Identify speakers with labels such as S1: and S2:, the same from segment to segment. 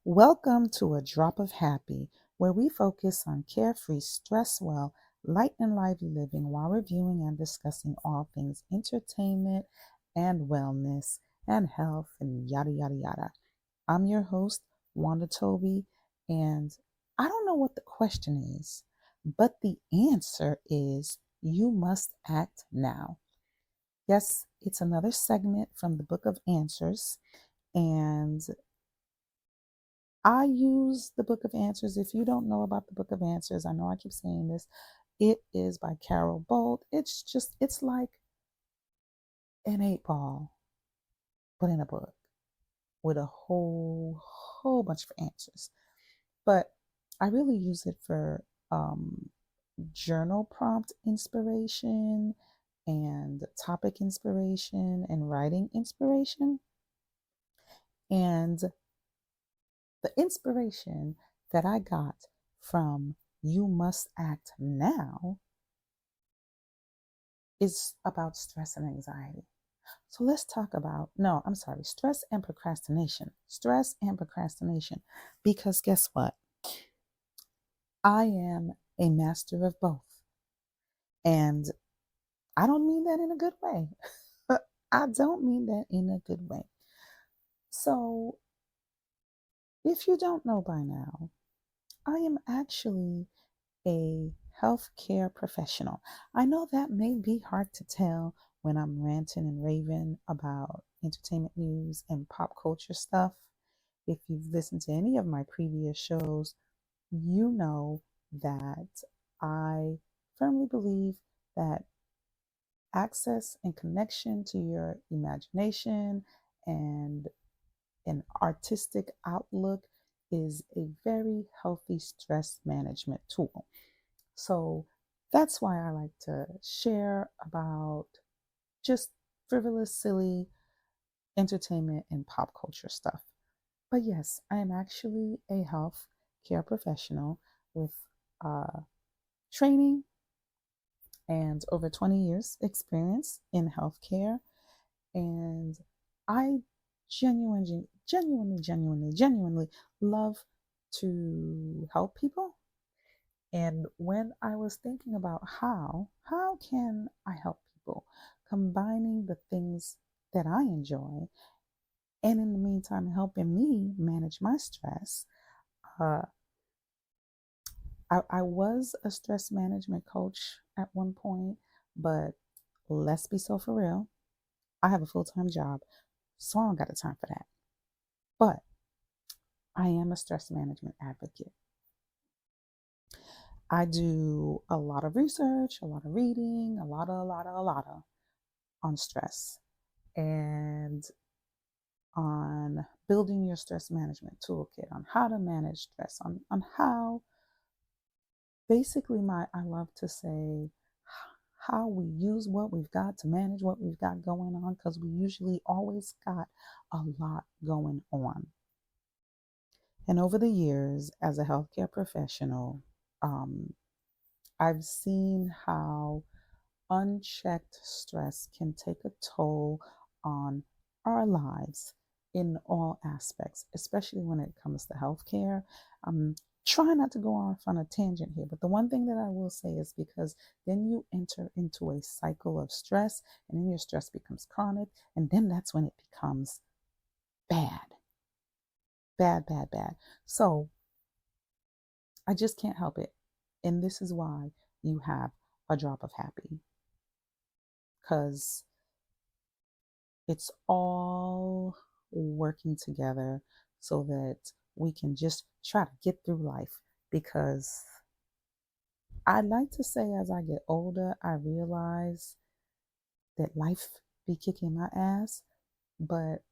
S1: Welcome to A Drop of Happy, where we focus on carefree, stress well, light and lively living while reviewing and discussing all things entertainment and wellness and health and yada, yada, yada. I'm your host, Wanda Toby, and I don't know what the question is, but the answer is you must act now. Yes, it's another segment from the Book of Answers, and I use the Book of Answers. If you don't know about the Book of Answers, I know I keep saying this. It is by Carol Bolt. It's like an 8 ball, but in a book with a whole bunch of answers. But I really use it for journal prompt inspiration and topic inspiration and writing inspiration. And the inspiration that I got from You Must Act Now is about stress and anxiety. So let's talk about, no, I'm sorry, stress and procrastination. Stress and procrastination. Because guess what? I am a master of both. And I don't mean that in a good way. I don't mean that in a good way. So if you don't know by now, I am actually a healthcare professional. I know that may be hard to tell when I'm ranting and raving about entertainment news and pop culture stuff. If you've listened to any of my previous shows, you know that I firmly believe that access and connection to your imagination and an artistic outlook is a very healthy stress management tool. So that's why I like to share about just frivolous, silly entertainment and pop culture stuff. But yes, I am actually a health care professional with training and over 20 years experience in healthcare. And I genuinely love to help people. And when I was thinking about how can I help people, combining the things that I enjoy, and in the meantime helping me manage my stress, uh, I was a stress management coach at one point, but let's be so for real. I have a full-time job, so I don't got the time for that. But I am a stress management advocate. I do a lot of research, a lot of reading, a lot of on stress and on building your stress management toolkit, on how to manage stress, on how basically I love to say how we use what we've got to manage what we've got going on, because we usually always got a lot going on. And over the years, as a healthcare professional, um, I've seen how unchecked stress can take a toll on our lives in all aspects, especially when it comes to healthcare. I'm trying not to go off on a tangent here, but the one thing that I will say is because then you enter into a cycle of stress, and then your stress becomes chronic, and then that's when it becomes bad, bad. So I just can't help it. And this is why you have a drop of happy, because it's all working together so that we can just try to get through life. Because I'd like to say, as I get older, I realize that life be kicking my ass. But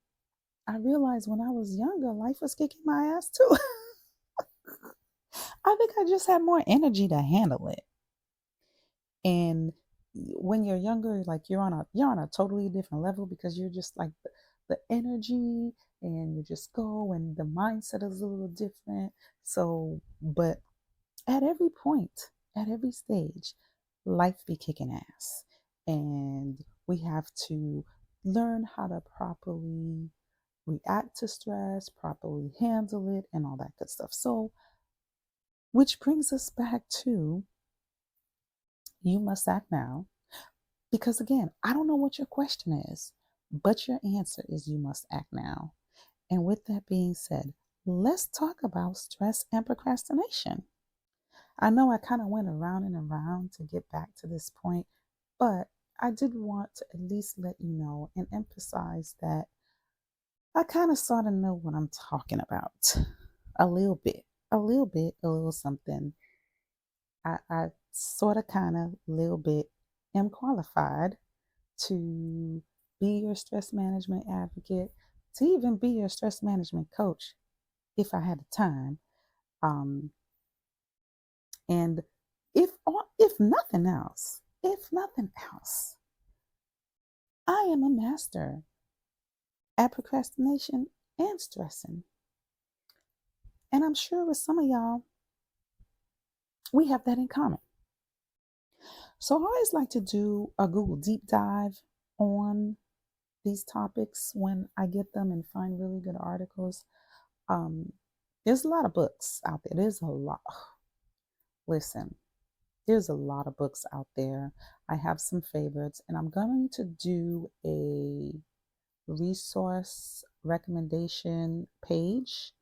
S1: I realized when I was younger, life was kicking my ass too. I think I just had more energy to handle it. And when you're younger, like you're on a totally different level, because you're just like the energy, and you just go, and the mindset is a little different. So but at every point, at every stage, life be kicking ass, and we have to learn how to properly react to stress, properly handle it, and all that good stuff. So, which brings us back to you must act now. Because again, I don't know what your question is, but your answer is you must act now. And with that being said, let's talk about stress and procrastination. I know I kind of went around and around to get back to this point, but I did want to at least let you know and emphasize that I kind of sort of know what I'm talking about a little bit, a little something. I sort of kind of, little bit am qualified to be your stress management advocate, to even be your stress management coach if I had the time. Um, and if nothing else, I am a master at procrastination and stressing. And I'm sure with some of y'all, we have that in common. So I always like to do a Google deep dive on these topics when I get them and find really good articles. Um, there's a lot of books out there. There's a lot. Listen, there's a lot of books out there. I have some favorites, and I'm going to do a resource recommendation page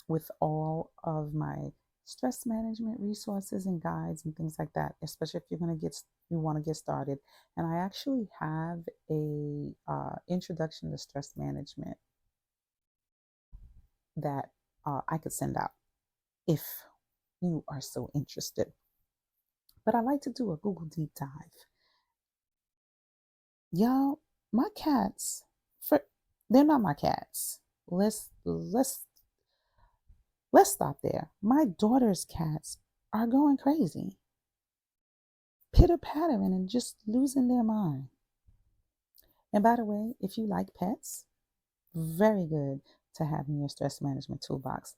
S1: with all of my stress management resources and guides and things like that, especially if you want to get started. And I actually have a introduction to stress management that I could send out if you are so interested. But I like to do a Google deep dive. Y'all, my cats, for they're not my cats. Let's stop there. My daughter's cats are going crazy, pitter pattering and just losing their mind. And by the way, if you like pets, very good to have in your stress management toolbox.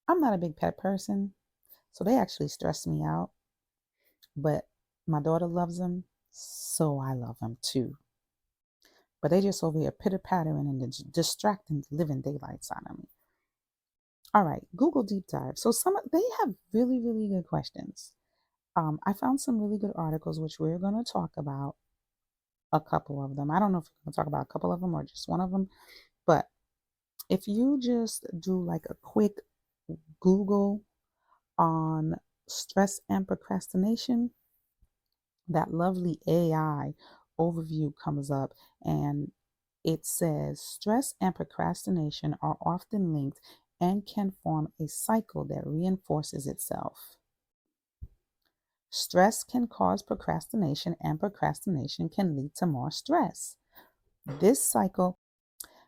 S1: I'm not a big pet person, so they actually stress me out, but my daughter loves them, so I love them too. But they just over here pitter pattering and distracting the living daylights out of me. All right, Google deep dive. So they have really, really good questions. I found some really good articles, which we're going to talk about a couple of them. I don't know if we're going to talk about a couple of them or just one of them, but if you just do like a quick Google on stress and procrastination, that lovely AI overview comes up and it says stress and procrastination are often linked and can form a cycle that reinforces itself. Stress can cause procrastination, and procrastination can lead to more stress. This cycle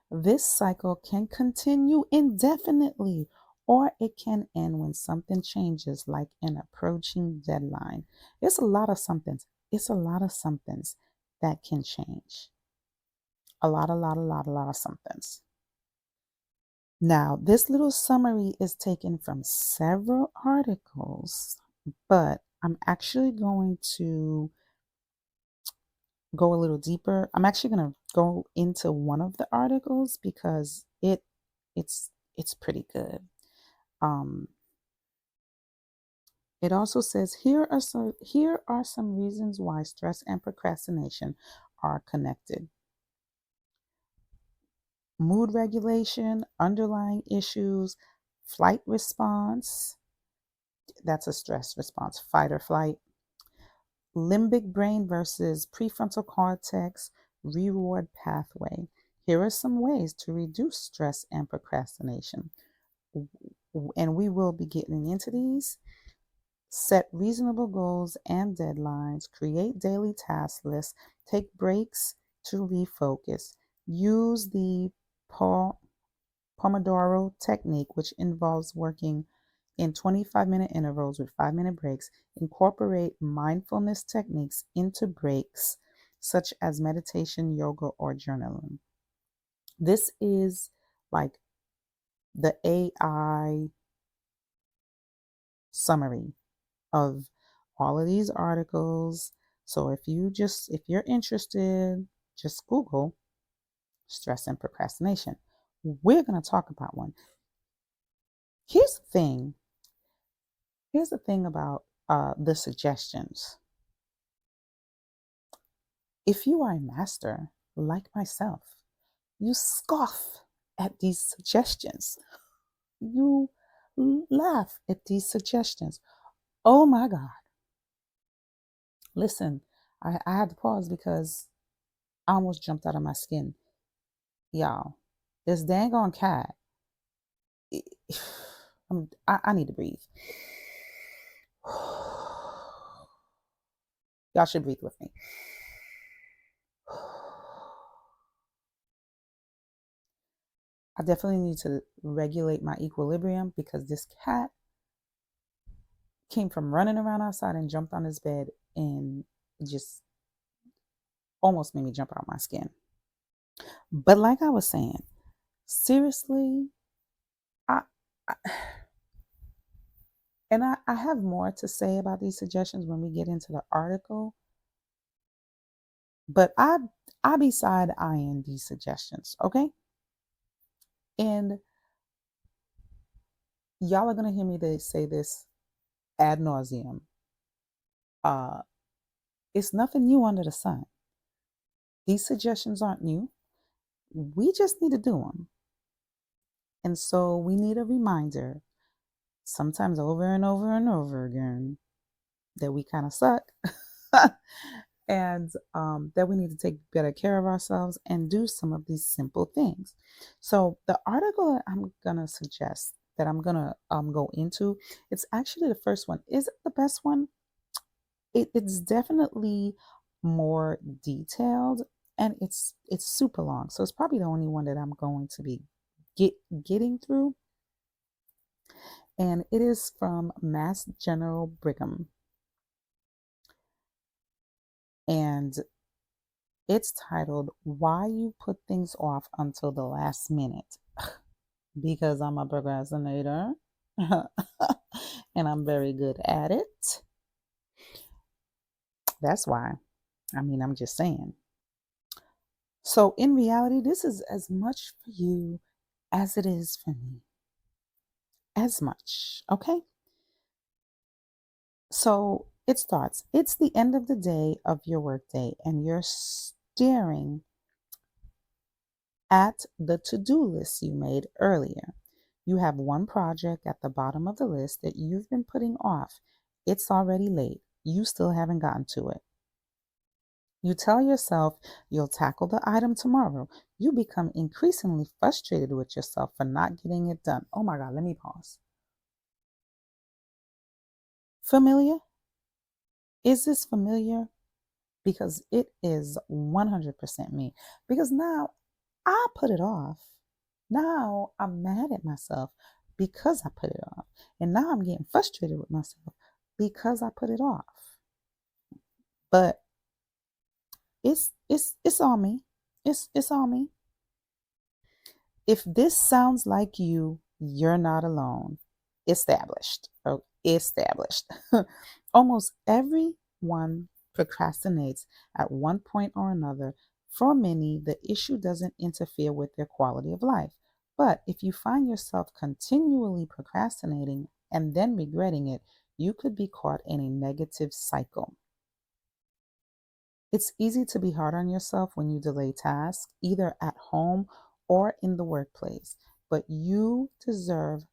S1: this cycle can continue indefinitely, or it can end when something changes, like an approaching deadline. It's a lot of somethings. It's a lot of somethings that can change. A lot of somethings. Now, this little summary is taken from several articles, but I'm actually going to go a little deeper. I'm actually going to go into one of the articles because it's pretty good. Um, it also says here are some reasons why stress and procrastination are connected. Mood regulation, underlying issues, flight response, that's a stress response, fight or flight, limbic brain versus prefrontal cortex reward pathway. Here are some ways to reduce stress and procrastination. And we will be getting into these. Set reasonable goals and deadlines. Create daily task lists. Take breaks to refocus. Use the Pomodoro technique, which involves working in 25-minute intervals with 5-minute breaks. Incorporate mindfulness techniques into breaks, such as meditation, yoga, or journaling. This is like the AI summary of all of these articles. So if you're interested, just Google stress and procrastination. We're going to talk about one. Here's the thing. Here's the thing about the suggestions. If you are a master like myself, you scoff at these suggestions. You laugh at these suggestions. Oh my God. Listen, I had to pause because I almost jumped out of my skin. Y'all, this dang on cat. I need to breathe. Y'all should breathe with me. I definitely need to regulate my equilibrium because this cat came from running around outside and jumped on his bed and just almost made me jump out my skin. But like I was saying, seriously, I, I and I have more to say about these suggestions when we get into the article. But I be side eyeing these suggestions, okay? And y'all are gonna hear me say this ad nauseum. It's nothing new under the sun. These suggestions aren't new. We just need to do them. And so we need a reminder, sometimes over and over and over again, that we kind of suck and that we need to take better care of ourselves and do some of these simple things. So the article that I'm going to suggest that I'm going to go into, it's actually the first one. Is it the best one? It's definitely more detailed and it's super long. So it's probably the only one that I'm going to be getting through. And it is from Mass General Brigham. And it's titled Why You Put Things Off Until the Last Minute. Because I'm a procrastinator and I'm very good at it. That's why. I'm just saying. So, in reality, this is as much for you as it is for me. As much. Okay? So, it starts. It's the end of the day of your workday, and you're staring at the to-do list you made earlier. You have one project at the bottom of the list that you've been putting off. It's already late. You still haven't gotten to it. You tell yourself you'll tackle the item tomorrow. You become increasingly frustrated with yourself for not getting it done. Oh my God, let me pause. Familiar? Is this familiar? Because it is 100% me. Because now I put it off. Now I'm mad at myself because I put it off. And now I'm getting frustrated with myself because I put it off. But it's all me. It's all me. If this sounds like you, you're not alone. Established. Oh, established. Almost everyone procrastinates at one point or another. For many, the issue doesn't interfere with their quality of life. But if you find yourself continually procrastinating and then regretting it, you could be caught in a negative cycle. It's easy to be hard on yourself when you delay tasks, either at home or in the workplace. But you deserve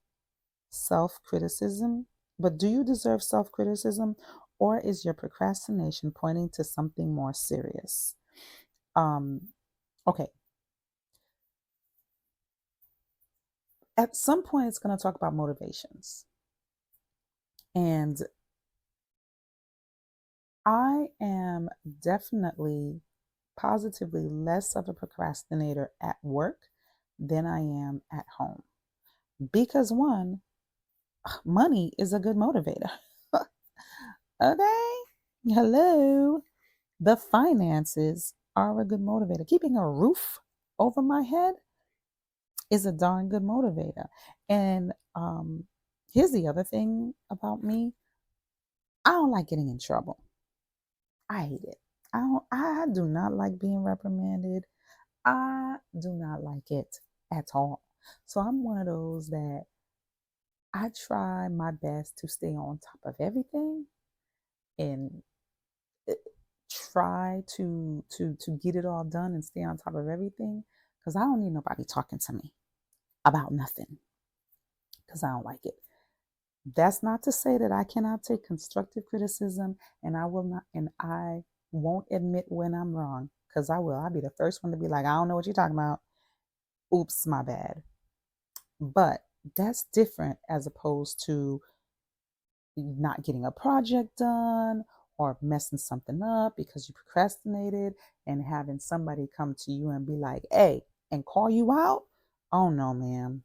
S1: self criticism. But do you deserve self criticism, or is your procrastination pointing to something more serious? Okay. At some point, it's going to talk about motivations. And I am definitely, positively less of a procrastinator at work than I am at home. Because one, money is a good motivator. Okay? Hello. The finances are a good motivator. Keeping a roof over my head is a darn good motivator. And here's the other thing about me. I don't like getting in trouble. I hate it. I do not like being reprimanded. I do not like it at all. So I'm one of those that I try my best to stay on top of everything and uh, try to get it all done and stay on top of everything because I don't need nobody talking to me about nothing because I don't like it. That's not to say that I cannot take constructive criticism and I will not and I won't admit when I'm wrong because I will. I'll be the first one to be like, I don't know what you're talking about. Oops, my bad. But that's different as opposed to not getting a project done or messing something up because you procrastinated and having somebody come to you and be like, hey, and call you out. Oh no, ma'am.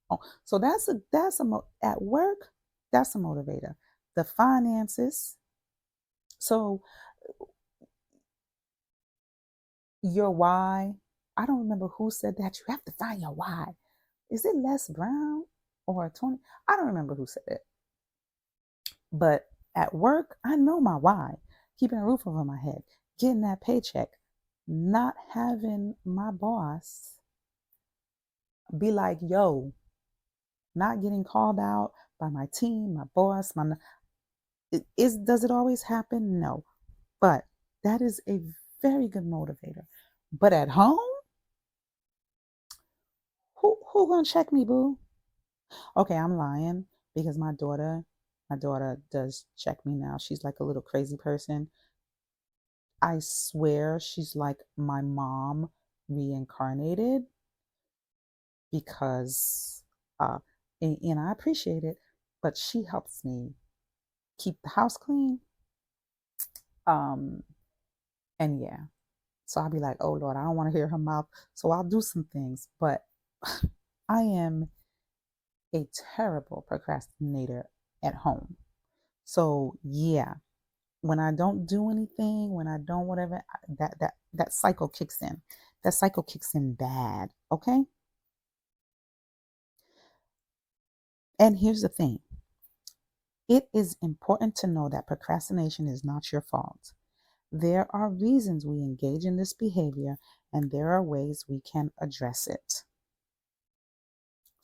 S1: Oh, so at work, that's a motivator. The finances. So your why, I don't remember who said that. You have to find your why. Is it Les Brown or Tony? I don't remember who said it. But at work, I know my why. Keeping a roof over my head, getting that paycheck, not having my boss be like, yo, not getting called out by my team, my boss, does it always happen? No. But that is a very good motivator. But at home, who gonna check me, boo? Okay, I'm lying because my daughter does check me now. She's like a little crazy person. I swear she's like my mom reincarnated because and I appreciate it, but she helps me keep the house clean. Um and yeah. So I'll be like, "Oh Lord, I don't want to hear her mouth." So I'll do some things, but I am a terrible procrastinator at home. So yeah, when I don't do anything, when I don't whatever, that cycle kicks in. That cycle kicks in bad. Okay. And here's the thing: it is important to know that procrastination is not your fault. There are reasons we engage in this behavior, and there are ways we can address it.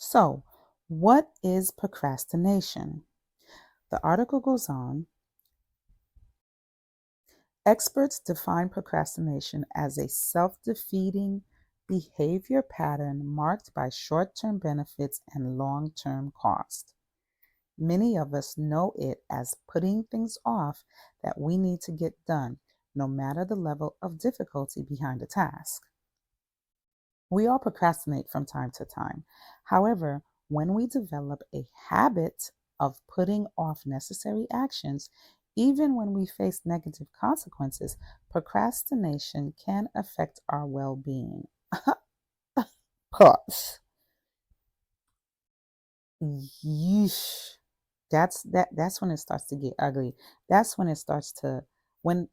S1: So, what is procrastination? The article goes on. Experts define procrastination as a self defeating behavior pattern marked by short term benefits and long term cost. Many of us know it as putting things off that we need to get done, no matter the level of difficulty behind the task. We all procrastinate from time to time. However, when we develop a habit of putting off necessary actions, even when we face negative consequences, procrastination can affect our well being. Pause. Yeesh. That's when it starts to get ugly. That's when it starts to when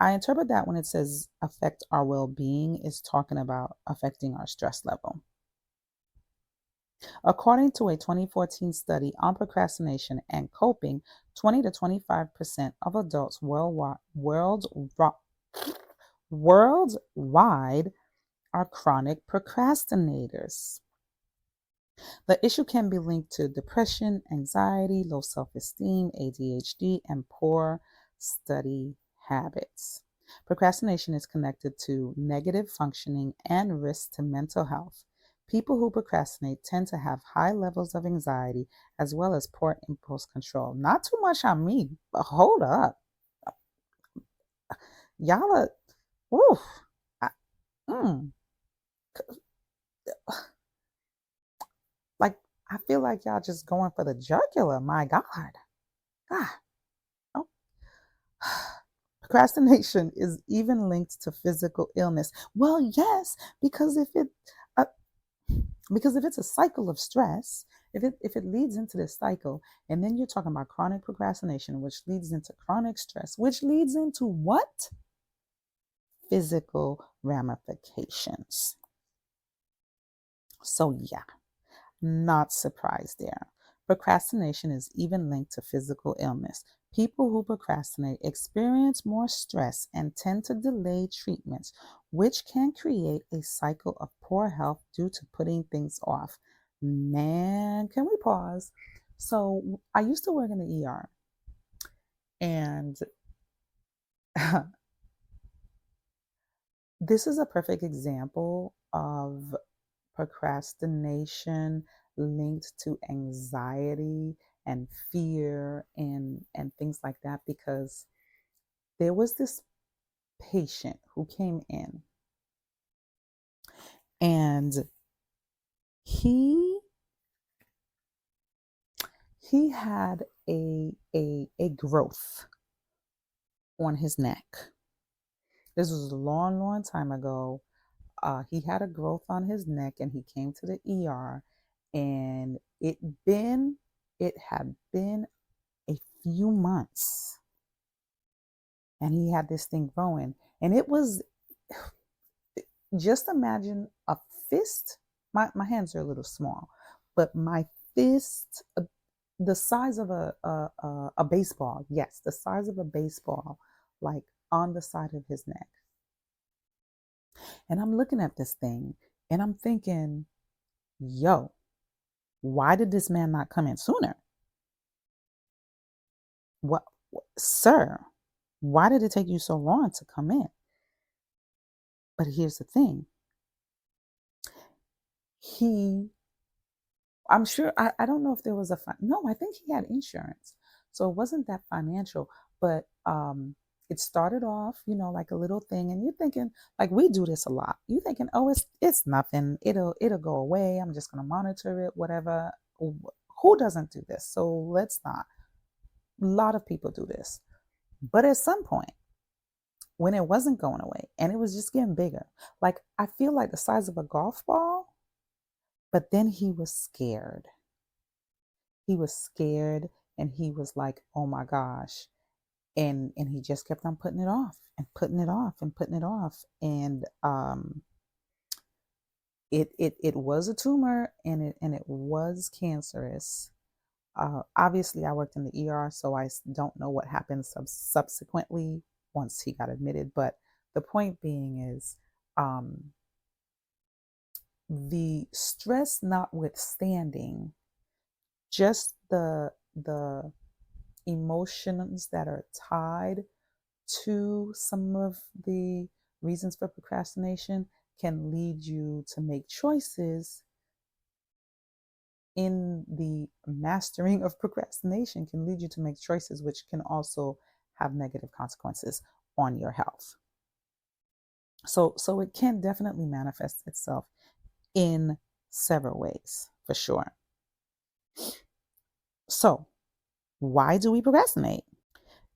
S1: I interpret that when it says affect our well-being is talking about affecting our stress level. According to a 2014 study on procrastination and coping, 20 to 25% of adults worldwide are chronic procrastinators. The issue can be linked to depression, anxiety, low self esteem, ADHD, and poor study habits. Procrastination is connected to negative functioning and risks to mental health. People who procrastinate tend to have high levels of anxiety as well as poor impulse control. Not too much on me, but hold up. Y'all are, oof, I, mm, like, I feel like y'all just going for the jugular. My God. God. Oh. Procrastination is even linked to physical illness. Well, yes, because uh, if it's a cycle of stress, if it leads into this cycle, and then you're talking about chronic procrastination, which leads into chronic stress, which leads into what? Physical ramifications. So yeah, not surprised there. Procrastination is even linked to physical illness. People who procrastinate experience more stress and tend to delay treatments, which can create a cycle of poor health due to putting things off. Man, can we pause? So, I used to work in the ER, and this is a perfect example of procrastination linked to anxiety and fear and things like that, because there was this patient who came in, and he he had a growth on his neck. This was a long time ago. He had a growth on his neck, and he came to the ER, and it had been a few months, and he had this thing growing, and it was, just imagine a fist. My hands are a little small, but my fist, the size of a baseball. Yes, the size of a baseball, like on the side of his neck. And I'm looking at this thing, and I'm thinking, yo, why did this man not come in sooner? What, sir? Why did it take you so long to come in? But here's the thing. He I'm sure, I don't know if there was no, I think he had insurance. So it wasn't that financial, but it started off, like a little thing, and you're thinking, like, we do this a lot. You're thinking, oh, it's nothing. It'll go away. I'm just gonna monitor it, whatever. Who doesn't do this? So let's not. A lot of people do this. But at some point, when it wasn't going away and it was just getting bigger, like, I feel like the size of a golf ball, but then he was scared. He was scared, and he was like, oh my gosh. And he just kept on putting it off and putting it off and putting it off. And it was a tumor, and it was cancerous. Obviously, I worked in the ER, so I don't know what happened subsequently once he got admitted. But the point being is, the stress notwithstanding, just the emotions that are tied to some of the reasons for procrastination can lead you to make choices in the mastering of procrastination, can lead you to make choices which can also have negative consequences on your health. So it can definitely manifest itself in several ways, for sure. So why do we procrastinate?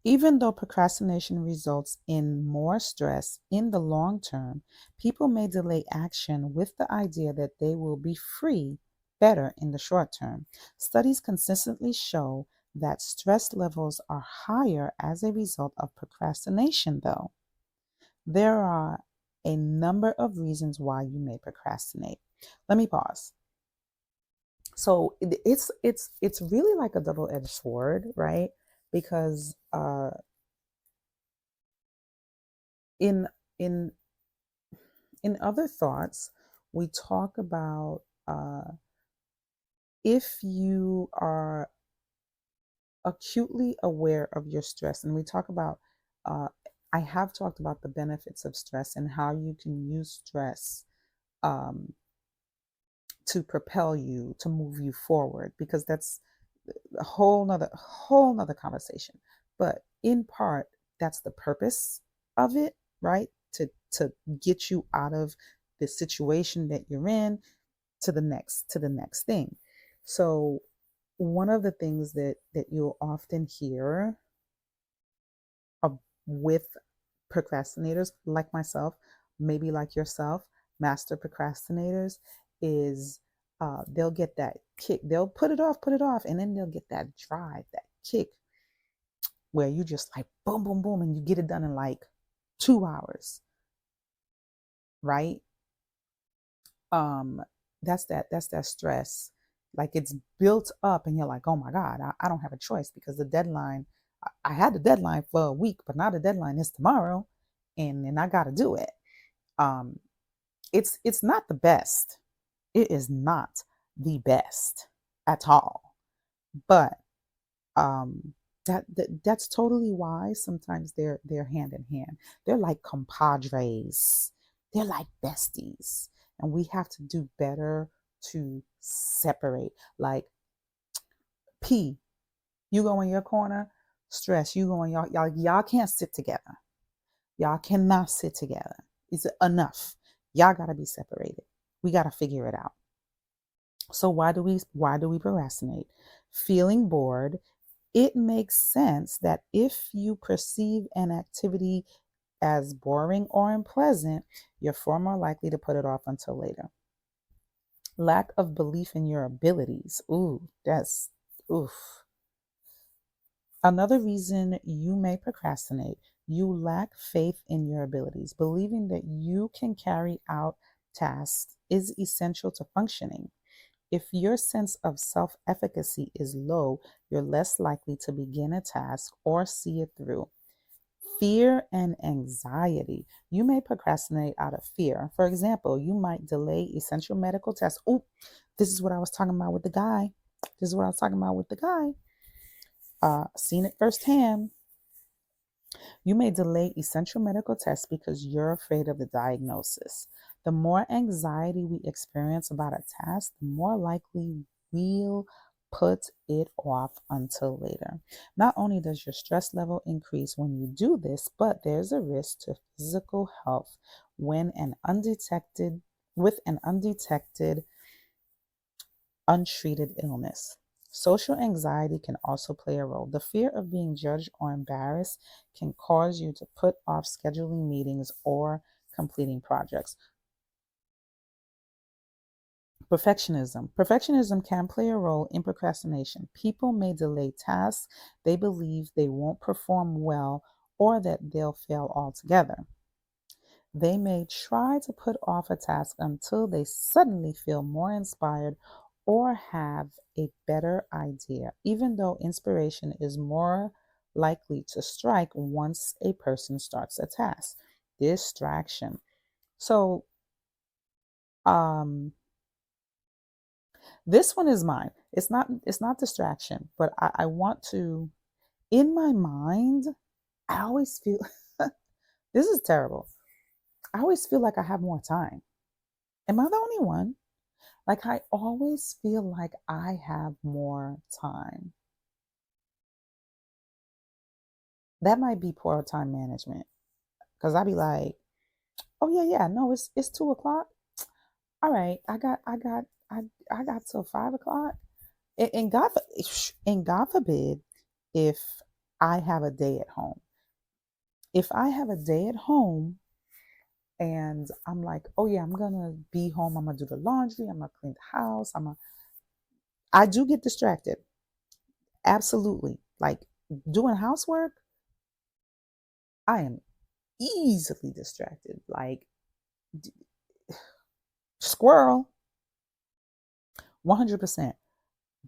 S1: Even though procrastination results in more stress in the long term, people may delay action with the idea that they will be free better in the short term. Studies consistently show that stress levels are higher as a result of procrastination, though. There are a number of reasons why you may procrastinate. Let me pause. So it's really like a double-edged sword, right? Because in in in other thoughts, we talk about, if you are acutely aware of your stress, and we talk about, uh, I have talked about the benefits of stress and how you can use stress um, to propel you, to move you forward, because that's a whole nother conversation. But in part, that's the purpose of it, right? To get you out of the situation that you're in to the next thing. So one of the things that you'll often hear with procrastinators like myself, maybe like yourself, master procrastinators, is they'll get that kick. They'll put it off, and then they'll get that drive, that kick, where you just like boom, boom, boom, and you get it done in like 2 hours, right? Um, that's that stress. Like it's built up and you're like, oh my God, I don't have a choice because the deadline, I had the deadline for a week, but now the deadline is tomorrow and I got to do it. Um, it's not the best. It is not the best at all. But um that's totally why sometimes they're hand in hand. They're like compadres. They're like besties. And we have to do better to separate. Like P, you go in your corner, stress, you go in y'all can't sit together. Y'all cannot sit together. It's enough. Y'all gotta be separated. We gotta figure it out. So why do we procrastinate? Feeling bored. It makes sense that if you perceive an activity as boring or unpleasant, you're far more likely to put it off until later. Lack of belief in your abilities. Ooh, that's oof. Another reason you may procrastinate, you lack faith in your abilities. Believing that you can carry out tasks is essential to functioning. If your sense of self efficacy is low, you're less likely to begin a task or see it through. Fear and anxiety. You may procrastinate out of fear. For example, you might delay essential medical tests. Oh, this is what I was talking about with the guy. This is what I was talking about with the guy. Seen it firsthand. You may delay essential medical tests because you're afraid of the diagnosis. The more anxiety we experience about a task, the more likely we'll put it off until later. Not only does your stress level increase when you do this, but there's a risk to physical health when with an undetected untreated illness. Social anxiety can also play a role. The fear of being judged or embarrassed can cause you to put off scheduling meetings or completing projects. Perfectionism. Perfectionism can play a role in procrastination. People may delay tasks they believe they won't perform well or that they'll fail altogether. They may try to put off a task until they suddenly feel more inspired or have a better idea, even though inspiration is more likely to strike once a person starts a task. Distraction. So, um, this one is mine. It's not distraction, but I want to, in my mind, I always feel this is terrible. I always feel like I have more time. Am I the only one? Like, I always feel like I have more time. That might be poor time management. Cause I'd be like, oh yeah, yeah, no, it's 2 o'clock. All right, I got till 5 o'clock. And God forbid if I have a day at home. If I have a day at home and I'm like, oh yeah, I'm gonna be home, I'm gonna do the laundry, I'm gonna clean the house, I do get distracted. Absolutely. Like doing housework, I am easily distracted. Like squirrel, 100%.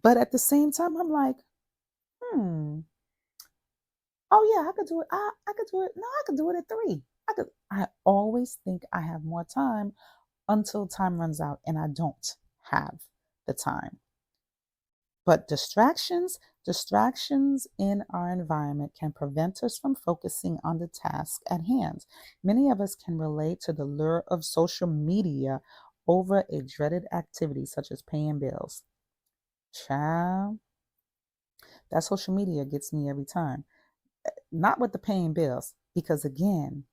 S1: But at the same time, I'm like, hmm, oh yeah, I could do it. I could do it. No, I could do it at 3. I always think I have more time until time runs out and I don't have the time. But distractions in our environment can prevent us from focusing on the task at hand. Many of us can relate to the lure of social media over a dreaded activity such as paying bills. Child, that social media gets me every time. Not with the paying bills, because again,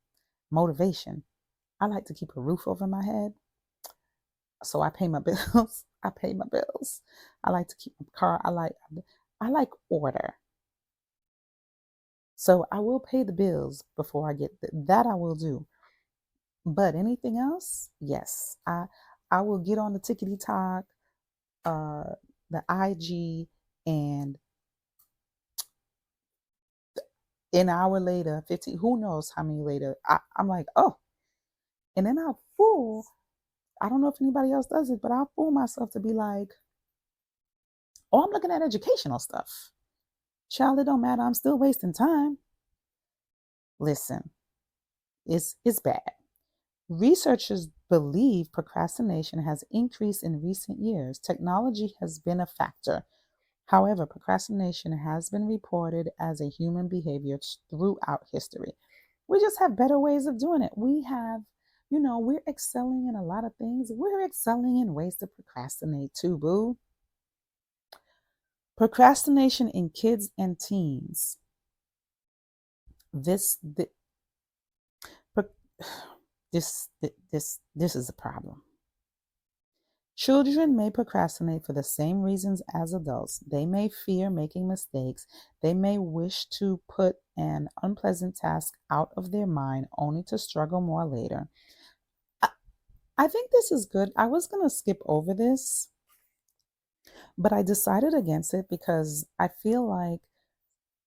S1: motivation. I like to keep a roof over my head, so I pay my bills. I pay my bills. I like to keep my car. I like order. So I will pay the bills before I get that I will do. But anything else, yes, I will get on the tickety talk, uh, the IG, and an hour later, 15, who knows how many later, I'm like, oh, and then I don't know if anybody else does it, but I'll fool myself to be like, Oh, I'm looking at educational stuff. Child, it don't matter. I'm still wasting time. Listen, it's bad. Researchers believe procrastination has increased in recent years. Technology has been a factor. However, procrastination has been reported as a human behavior throughout history. We just have better ways of doing it. We have, we're excelling in a lot of things. We're excelling in ways to procrastinate too, boo. Procrastination in kids and teens. This, the, pro- this is a problem. Children may procrastinate for the same reasons as adults. They may fear making mistakes. They may wish to put an unpleasant task out of their mind only to struggle more later. I, I think this is good. I was going to skip over this, but I decided against it because I feel like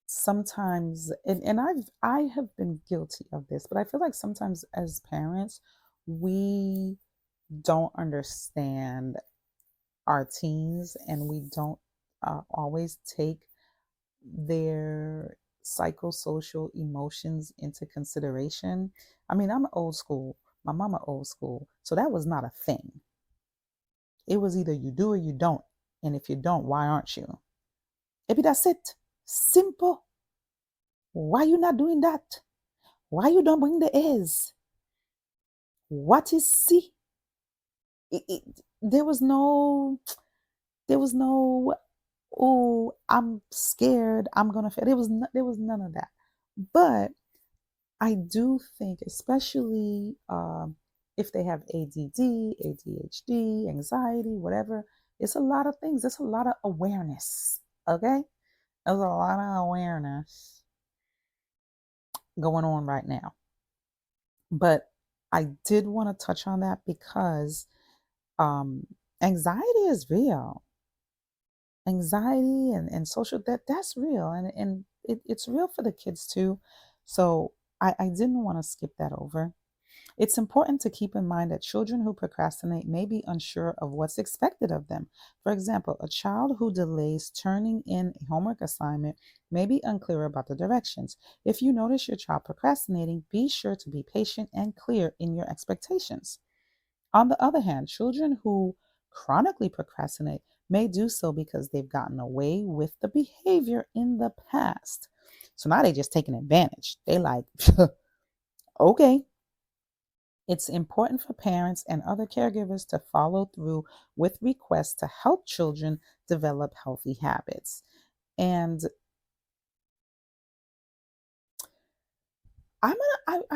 S1: sometimes, and I have been guilty of this, but I feel like sometimes as parents, we don't understand our teens and we don't always take their psychosocial emotions into consideration. I mean, I'm old school. My mama old school. So that was not a thing. It was either you do or you don't. And if you don't, why aren't you? Maybe that's it. Simple. Why you not doing that? Why you don't bring the A's? What is C? There was no, oh, I'm scared, I'm gonna fail. There was none of that. But I do think, especially if they have ADD, ADHD, anxiety, whatever, it's a lot of things. It's a lot of awareness. Okay, there's a lot of awareness going on right now. But I did want to touch on that because um, anxiety is real. Anxiety and social, that's real, and it's real for the kids too. So I didn't want to skip that over. It's important to keep in mind that children who procrastinate may be unsure of what's expected of them. For example, a child who delays turning in a homework assignment may be unclear about the directions. If you notice your child procrastinating, be sure to be patient and clear in your expectations. On the other hand, children who chronically procrastinate may do so because they've gotten away with the behavior in the past. So now they just taking advantage. They like, okay. It's important for parents and other caregivers to follow through with requests to help children develop healthy habits. And I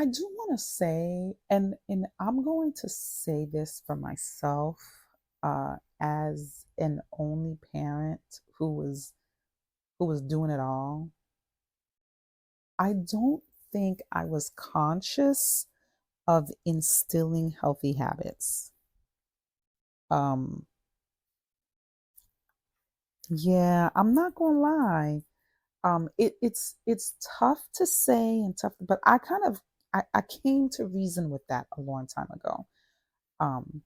S1: do want to say, and I'm going to say this for myself, as an only parent who was doing it all. I don't think I was conscious of instilling healthy habits. Um, yeah, I'm not gonna lie. It's tough to say and tough, but I came to reason with that a long time ago. Um,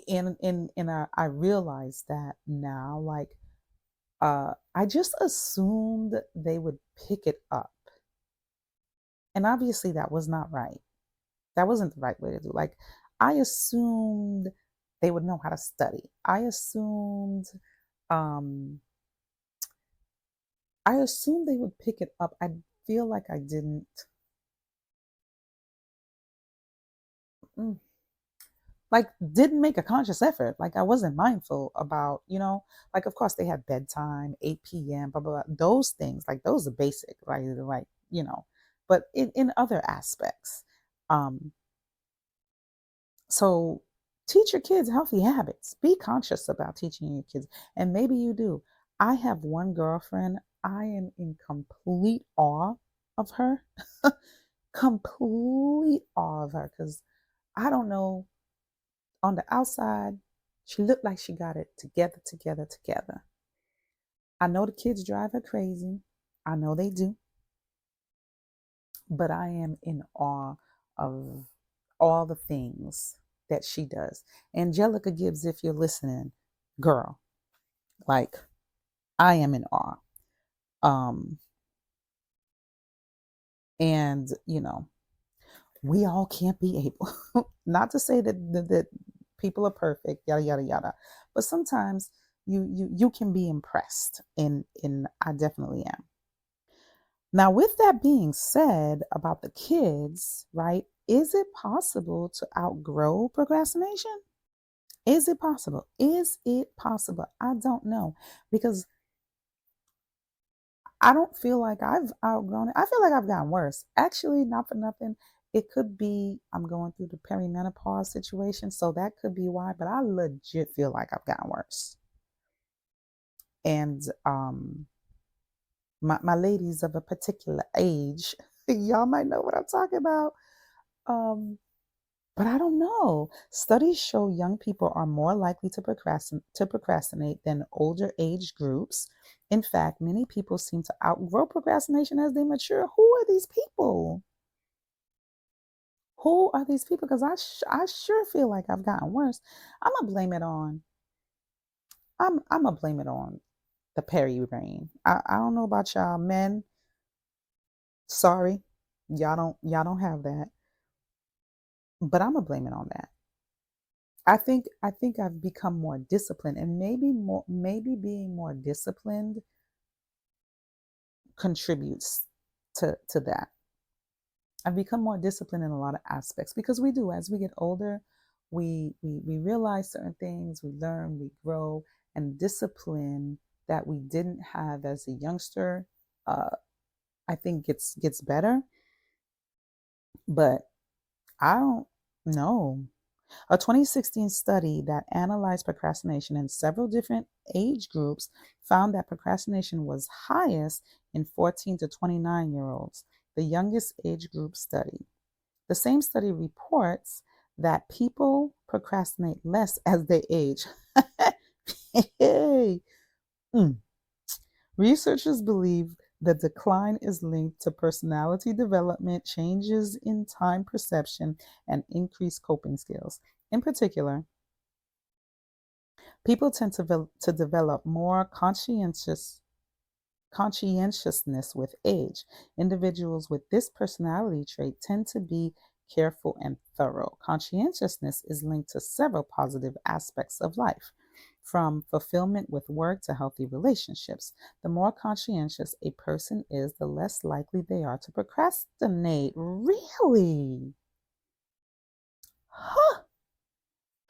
S1: and I realized that now, like, I just assumed they would pick it up, and obviously that was not right. That wasn't the right way to do. Like, I assumed they would know how to study. Um, I assumed they would pick it up. I feel like I didn't. Mm, like, didn't make a conscious effort. Like, I wasn't mindful about, like, of course they have bedtime, 8 p.m., blah, blah, blah. Those things, like, those are basic, right? Like, but in other aspects. Um, so teach your kids healthy habits. Be conscious about teaching your kids. And maybe you do. I have one girlfriend, I am in complete awe of her. Complete awe of her. Because I don't know, on the outside, she looked like she got it together, together, together. I know the kids drive her crazy. I know they do. But I am in awe of all the things that she does. Angelica Gibbs, if you're listening, Girl, like I am in awe. Um, and we all can't be able, not to say that people are perfect, yada yada yada, but sometimes you can be impressed, and I definitely am. Now, with that being said about the kids, right? Is it possible to outgrow procrastination? Is it possible? Is it possible? I don't know, because I don't feel like I've outgrown it. I feel like I've gotten worse. Actually, not for nothing. It could be I'm going through the perimenopause situation, so that could be why, but I legit feel like I've gotten worse. And my ladies of a particular age, y'all might know what I'm talking about. Um, but I don't know. Studies show young people are more likely to procrastinate than older age groups. In fact, many people seem to outgrow procrastination as they mature. Who are these people? Who are these people? Because I sure feel like I've gotten worse. I'm gonna blame it on. I'm gonna blame it on the Perry brain. I don't know about y'all men. Sorry, y'all don't have that. But I'm gonna blame it on that. I think I've become more disciplined, and maybe being more disciplined contributes to that. I've become more disciplined in a lot of aspects, because we do, as we get older, we realize certain things, we learn, we grow, and discipline that we didn't have as a youngster, uh, I think gets better. But I don't know. A 2016 study that analyzed procrastination in several different age groups found that procrastination was highest in 14 to 29-year-olds, the youngest age group study. The same study reports that people procrastinate less as they age. Hey. Mm. Researchers believe the decline is linked to personality development, changes in time perception, and increased coping skills. In particular, people tend to develop more conscientiousness with age. Individuals with this personality trait tend to be careful and thorough. Conscientiousness is linked to several positive aspects of life, from fulfillment with work to healthy relationships. The more conscientious a person is, the less likely they are to procrastinate. Really? Huh.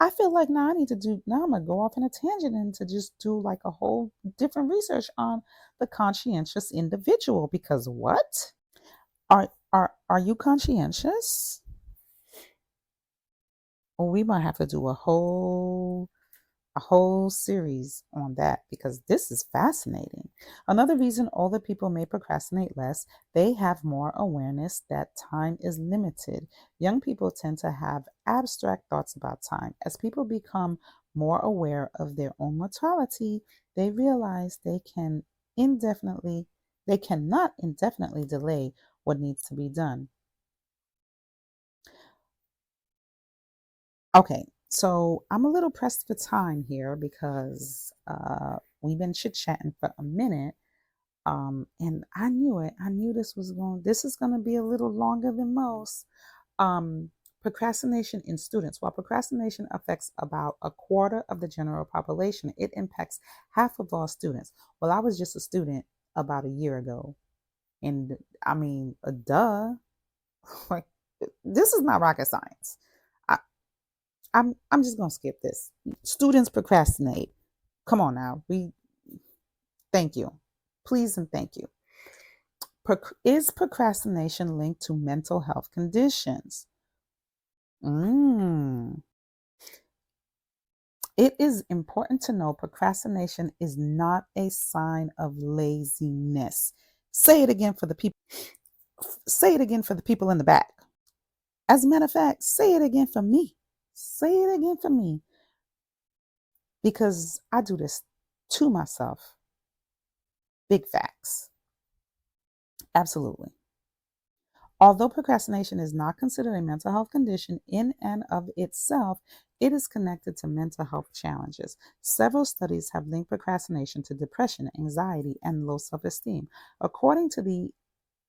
S1: I feel like now I need to do, now I'm gonna go off on a tangent and to just do like a whole different research on the conscientious individual, because what? Are you conscientious? Well, we might have to do a whole series on that, because this is fascinating. Another reason older people may procrastinate less, they have more awareness that time is limited. Young people tend to have abstract thoughts about time. As people become more aware of their own mortality, they realize indefinitely they cannot indefinitely delay what needs to be done. Okay, so I'm a little pressed for time here, because we've been chit chatting for a minute, and I knew it. I knew this is going to be a little longer than most. Um, Procrastination in students. While procrastination affects about a quarter of the general population, it impacts half of all students. Well, I was just a student about a year ago, and I mean, duh, like this is not rocket science. I'm just gonna skip this. Students procrastinate. Come on now. Thank you. Please and thank you. Is procrastination linked to mental health conditions? Mm. It is important to know procrastination is not a sign of laziness. Say it again for the people. Say it again for the people in the back. As a matter of fact, say it again for me. Say it again for me, because I do this to myself. Big facts. Absolutely. Although procrastination is not considered a mental health condition in and of itself, it is connected to mental health challenges. Several studies have linked procrastination to depression, anxiety, and low self esteem. According to the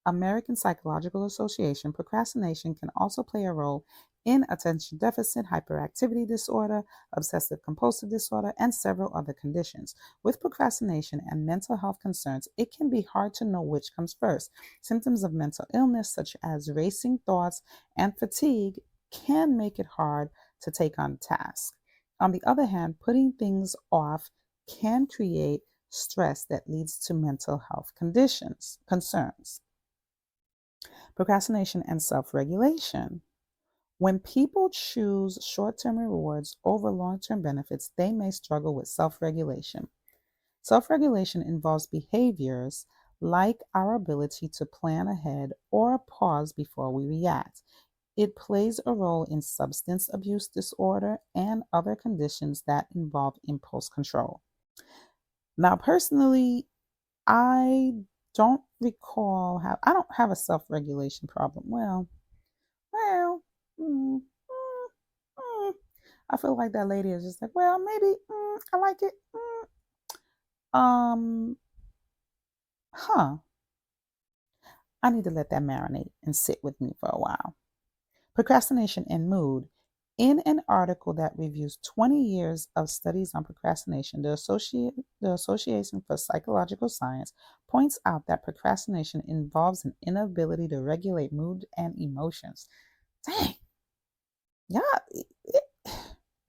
S1: American Psychological Association, procrastination can also play a role in attention deficit hyperactivity disorder, obsessive compulsive disorder, and several other conditions. With procrastination and mental health concerns, it can be hard to know which comes first. Symptoms of mental illness, such as racing thoughts and fatigue, can make it hard to take on tasks. On the other hand, putting things off can create stress that leads to mental health concerns. Procrastination and self regulation. When people choose short term rewards over long term benefits, they may struggle with self regulation. Self regulation involves behaviors like our ability to plan ahead or pause before we react. It plays a role in substance abuse disorder and other conditions that involve impulse control. Now, personally, I I don't have a self regulation problem. Well, mm, mm, mm. I feel like that lady is just like, well, maybe I like it. Um, huh. I need to let that marinate and sit with me for a while. Procrastination and mood. In an article that reviews 20 years of studies on procrastination, the Association for Psychological Science points out that procrastination involves an inability to regulate mood and emotions. Dang, yeah,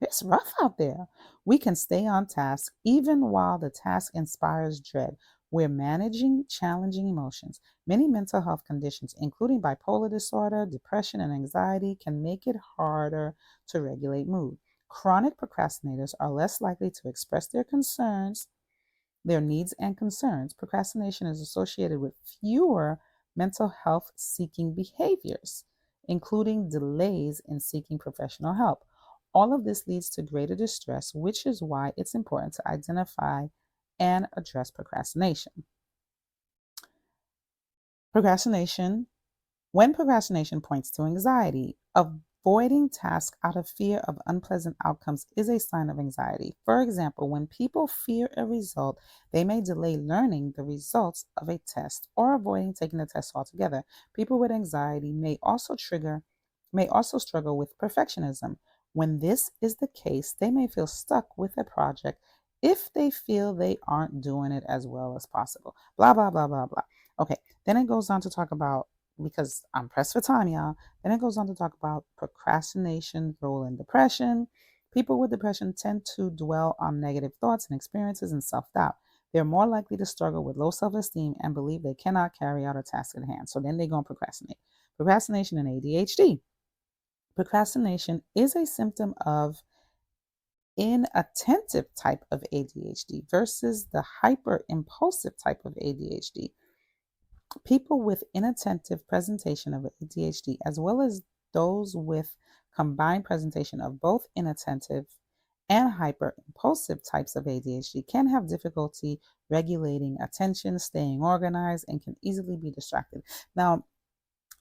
S1: it's rough out there. We can stay on task even while the task inspires dread. We're managing challenging emotions. Many mental health conditions, including bipolar disorder, depression, and anxiety, can make it harder to regulate mood. Chronic procrastinators are less likely to express their needs and concerns. Procrastination is associated with fewer mental health seeking behaviors, including delays in seeking professional help. All of this leads to greater distress, which is why it's important to identify and address procrastination. Procrastination When procrastination points to anxiety, avoiding tasks out of fear of unpleasant outcomes is a sign of anxiety. For example, when people fear a result, they may delay learning the results of a test or avoiding taking the test altogether. People with anxiety may also struggle with perfectionism. When this is the case, they may feel stuck with a project if they feel they aren't doing it as well as possible. Blah blah blah blah blah. Okay, then it goes on to talk about, because I'm pressed for time, y'all. Then it goes on to talk about procrastination, role in depression. People with depression tend to dwell on negative thoughts and experiences and self doubt. They're more likely to struggle with low self esteem and believe they cannot carry out a task at hand. So then they're going to procrastinate. Procrastination and ADHD. Procrastination is a symptom of inattentive type of ADHD versus the hyper impulsive type of ADHD. People with inattentive presentation of ADHD, as well as those with combined presentation of both inattentive and hyper impulsive types of ADHD, can have difficulty regulating attention, staying organized, and can easily be distracted. Now,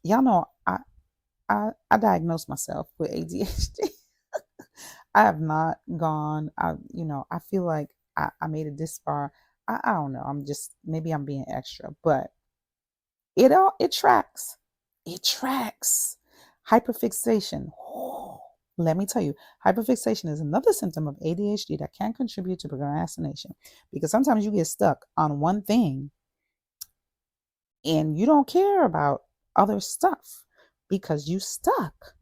S1: y'all know I diagnosed myself with ADHD. I have not gone, I feel like I made it this far. I don't know. Maybe I'm being extra, but it tracks. It tracks. Hyperfixation. Let me tell you, hyperfixation is another symptom of ADHD that can contribute to procrastination, because sometimes you get stuck on one thing and you don't care about other stuff because you stuck.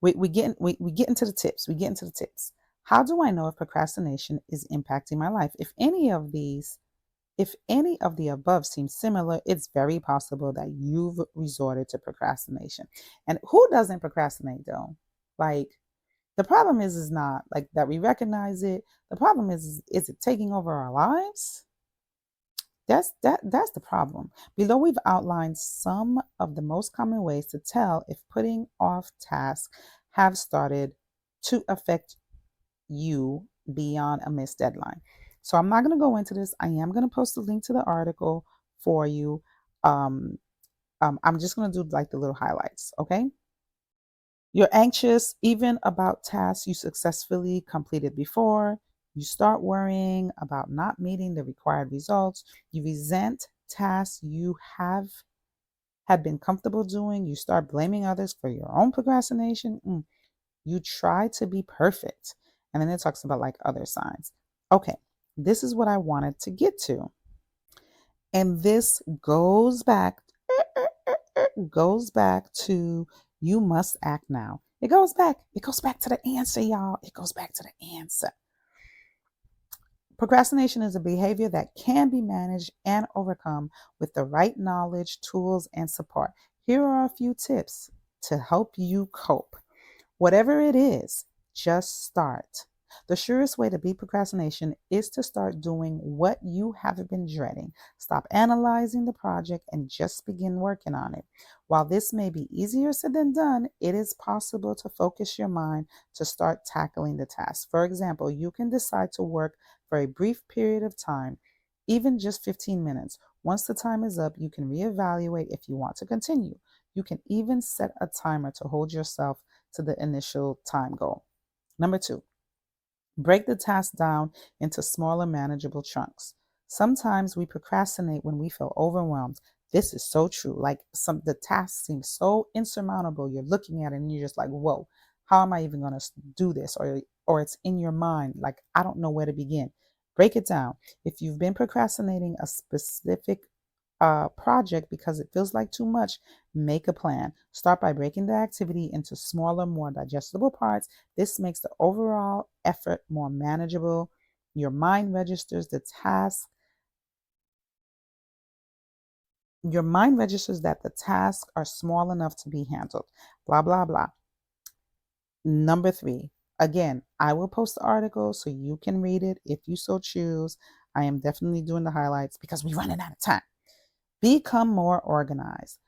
S1: We get into the tips. We get into the tips. How do I know if procrastination is impacting my life? If any of the above seems similar, it's very possible that you've resorted to procrastination. And who doesn't procrastinate though? Like, the problem is not like that we recognize it. The problem is it taking over our lives? That's the problem. Below we've outlined some of the most common ways to tell if putting off tasks have started to affect you beyond a missed deadline. So I'm not going to go into this. I am going to post a link to the article for you. I'm just going to do like the little highlights. Okay. You're anxious even about tasks you successfully completed before. You start worrying about not meeting the required results. You resent tasks you have had been comfortable doing. You start blaming others for your own procrastination. You try to be perfect. And then it talks about like other signs. Okay, this is what I wanted to get to. And this goes back to you must act now. It goes back to the answer, y'all. It goes back to the answer. Procrastination is a behavior that can be managed and overcome with the right knowledge, tools, and support. Here are a few tips to help you cope. Whatever it is, just start. The surest way to beat procrastination is to start doing what you have been dreading. Stop analyzing the project and just begin working on it. While this may be easier said than done, it is possible to focus your mind to start tackling the task. For example, you can decide to work for a brief period of time, even just 15 minutes. Once the time is up, you can reevaluate if you want to continue. You can even set a timer to hold yourself to the initial time goal. Number two, break the task down into smaller, manageable chunks. Sometimes we procrastinate when we feel overwhelmed. This is so true. Like the task seems so insurmountable. You're looking at it and you're just like, whoa, how am I even going to do this? Or it's in your mind, like, I don't know where to begin. Break it down. If you've been procrastinating a specific project because it feels like too much, make a plan. Start by breaking the activity into smaller, more digestible parts. This makes the overall effort more manageable. Your mind registers the task. Your mind registers that the tasks are small enough to be handled. Blah, blah, blah. Number three, again, I will post the article so you can read it if you so choose. I am definitely doing the highlights because we're running out of time. Become more organized.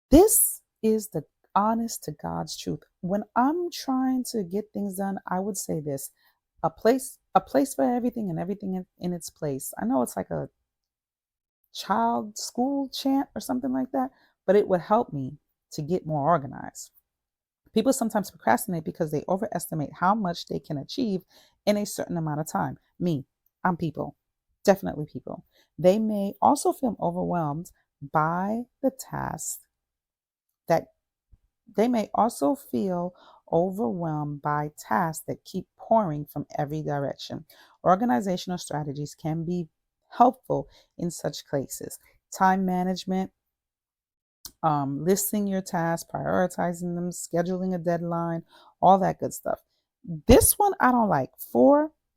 S1: This is the honest to God's truth. When I'm trying to get things done, I would say this: a place for everything and everything in its place. I know it's like a child school chant or something like that, but it would help me to get more organized. People sometimes procrastinate because they overestimate how much they can achieve in a certain amount of time. Me, I'm people, definitely people. They may also feel overwhelmed by the task that they may also feel overwhelmed by tasks that keep pouring from every direction. Organizational strategies can be helpful in such cases. Time management, listing your tasks, prioritizing them, scheduling a deadline, all that good stuff. This one I don't like.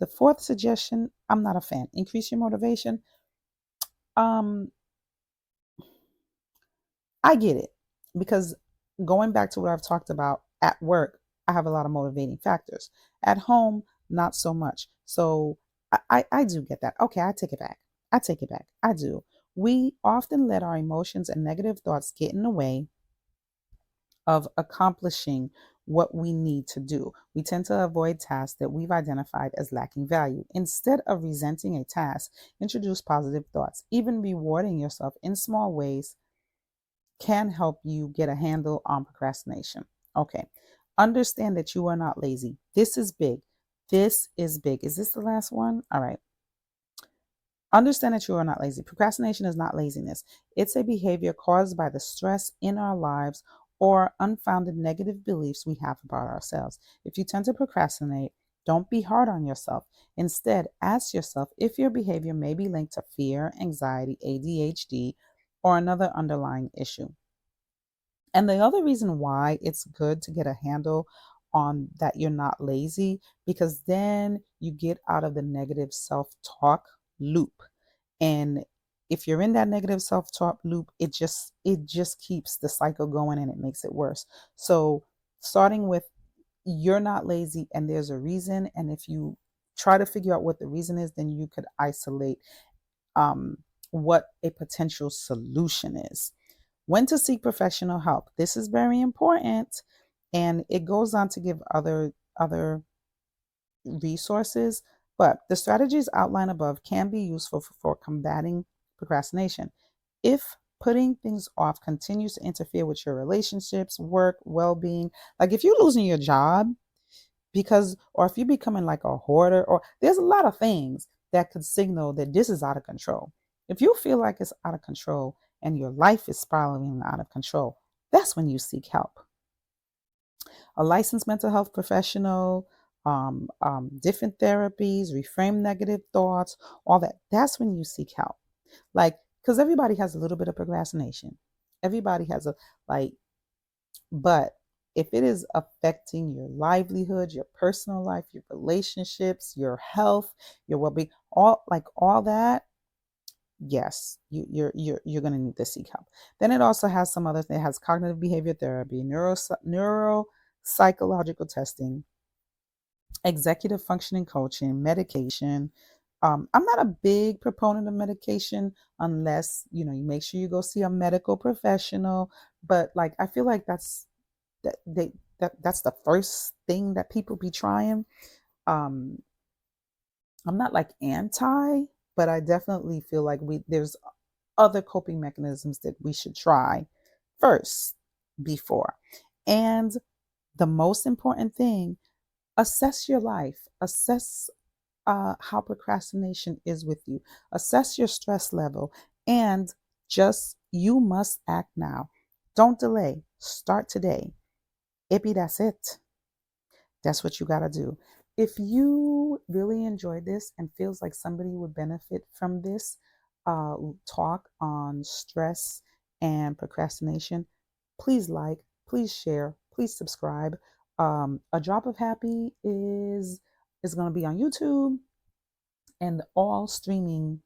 S1: The fourth suggestion, I'm not a fan. Increase your motivation. Um, I get it because going back to what I've talked about at work, I have a lot of motivating factors. At home, not so much. So I do get that. Okay, I take it back. I take it back. I do. We often let our emotions and negative thoughts get in the way of accomplishing what we need to do. We tend to avoid tasks that we've identified as lacking value. Instead of resenting a task, introduce positive thoughts. Even rewarding yourself in small ways can help you get a handle on procrastination. Okay. Understand that you are not lazy. This is big. This is big. Is this the last one? All right. Understand that you are not lazy. Procrastination is not laziness. It's a behavior caused by the stress in our lives or unfounded negative beliefs we have about ourselves. If you tend to procrastinate, don't be hard on yourself. Instead, ask yourself if your behavior may be linked to fear, anxiety, ADHD, or another underlying issue. And the other reason why it's good to get a handle on that you're not lazy, because then you get out of the negative self-talk loop. And if you're in that negative self-talk loop, it just keeps the cycle going and it makes it worse. So starting with you're not lazy and there's a reason, and if you try to figure out what the reason is, then you could isolate um, what a potential solution is. When to seek professional help. This is very important, and it goes on to give other resources, but the strategies outlined above can be useful for combating procrastination. If Putting things off continues to interfere with your relationships, work, well-being. Like if you're losing your job because, or if you're becoming like a hoarder, or there's a lot of things that could signal that this is out of control. If you feel like it's out of control and your life is spiraling out of control, that's when you seek help. A licensed mental health professional, different therapies, reframe negative thoughts, all that. That's when you seek help. Like, because everybody has a little bit of procrastination. Everybody has a, like, but if it is affecting your livelihood, your personal life, your relationships, your health, your well-being, all that, yes, you're going to need to seek help. Then it also has some other thing. It has cognitive behavior therapy, neuropsychological testing, executive functioning coaching, medication. I'm not a big proponent of medication unless you make sure you go see a medical professional. But like I feel like that's the first thing that people be trying. Um, I'm not like anti, but I definitely feel like there's other coping mechanisms that we should try first before. And the most important thing, assess your life, assess how procrastination is with you, assess your stress level, and just you must act now. Don't delay. Start today. Ippy, that's it. That's what you got to do. If you really enjoyed this and feels like somebody would benefit from this talk on stress and procrastination, please like, please share, please subscribe. A Drop of Happy is going to be on YouTube and all streaming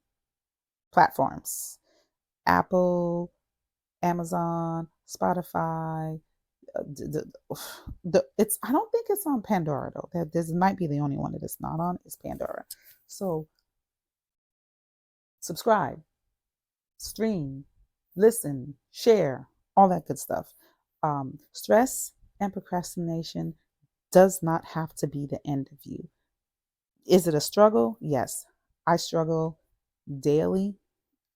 S1: platforms: Apple, Amazon, Spotify. It's I don't think it's on Pandora though. This might be the only one that it's not on is Pandora. So subscribe, stream, listen, share, all that good stuff. Stress and procrastination does not have to be the end of you. Is it a struggle? Yes, I struggle daily,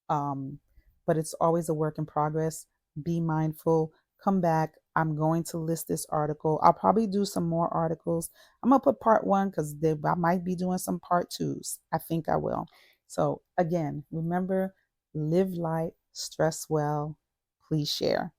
S1: um, but it's always a work in progress. Be mindful. Come back. I'm going to list this article. I'll probably do some more articles. I'm going to put part one because I might be doing some part twos. I think I will. So, again, remember, live light, stress well, please share.